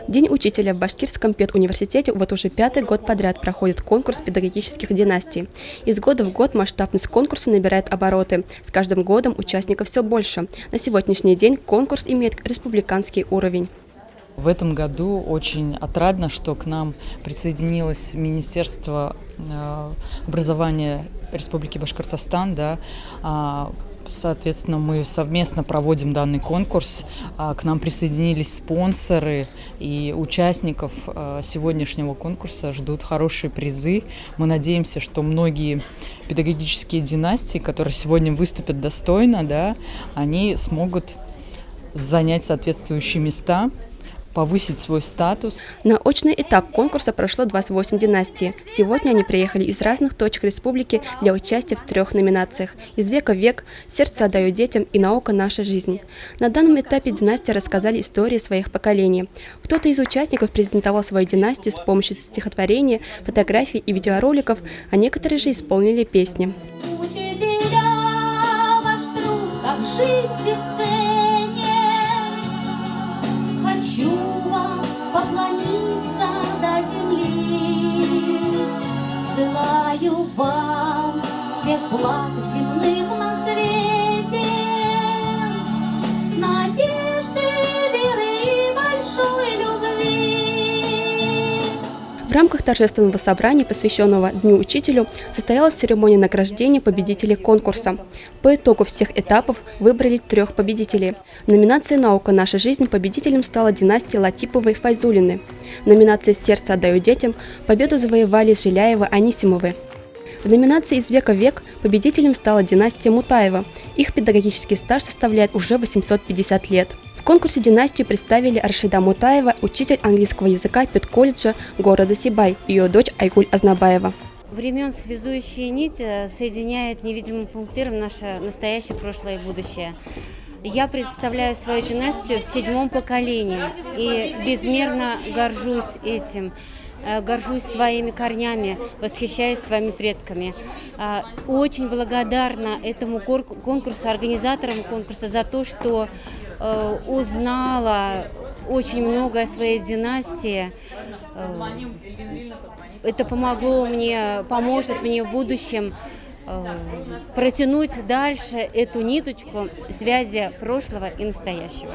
День учителя в Башкирском педуниверситете вот уже 5-й год подряд проходит конкурс педагогических династий. Из года в год масштабность конкурса набирает обороты. С каждым годом участников все больше. На сегодняшний день конкурс имеет республиканский уровень. В этом году очень отрадно, что к нам присоединилось Министерство образования Республики Башкортостан. Да. Соответственно, мы совместно проводим данный конкурс. К нам присоединились спонсоры, и участников сегодняшнего конкурса ждут хорошие призы. Мы надеемся, что многие педагогические династии, которые сегодня выступят достойно, да, они смогут занять соответствующие места, повысить свой статус. На очный этап конкурса прошло 28 династий. Сегодня они приехали из разных точек республики для участия в 3 номинациях: «Из века в век», «Сердце отдаю детям» и «Наука. Наша жизнь». На данном этапе династии рассказали истории своих поколений. Кто-то из участников презентовал свою династию с помощью стихотворения, фотографий и видеороликов, а некоторые же исполнили песни. Хочу вам поклониться до земли, желаю вам всех благ земных на свете, надежды, веры и большой любви. В рамках торжественного собрания, посвященного Дню учителю, состоялась церемония награждения победителей конкурса. По итогу всех этапов выбрали 3 победителей. В номинации «Наука. Наша жизнь» победителем стала династия Латиповой-Файзуллины. В номинации «Сердце отдаю детям» победу завоевали Жиляева-Анисимовы. В номинации «Из века в век» победителем стала династия Мутаева. Их педагогический стаж составляет уже 850 лет. В конкурсе династию представили Рашида Мутаева, учитель английского языка педколледжа города Сибай, и ее дочь Айгуль Азнабаева. Времен связующая нить соединяет невидимым пунктиром наше настоящее, прошлое и будущее. Я представляю свою династию в 7-м поколении и безмерно горжусь этим. Горжусь своими корнями, восхищаюсь своими предками. Очень благодарна этому конкурсу, организаторам конкурса за то, что узнала очень много о своей династии. Это помогло мне, поможет мне в будущем протянуть дальше эту ниточку связи прошлого и настоящего.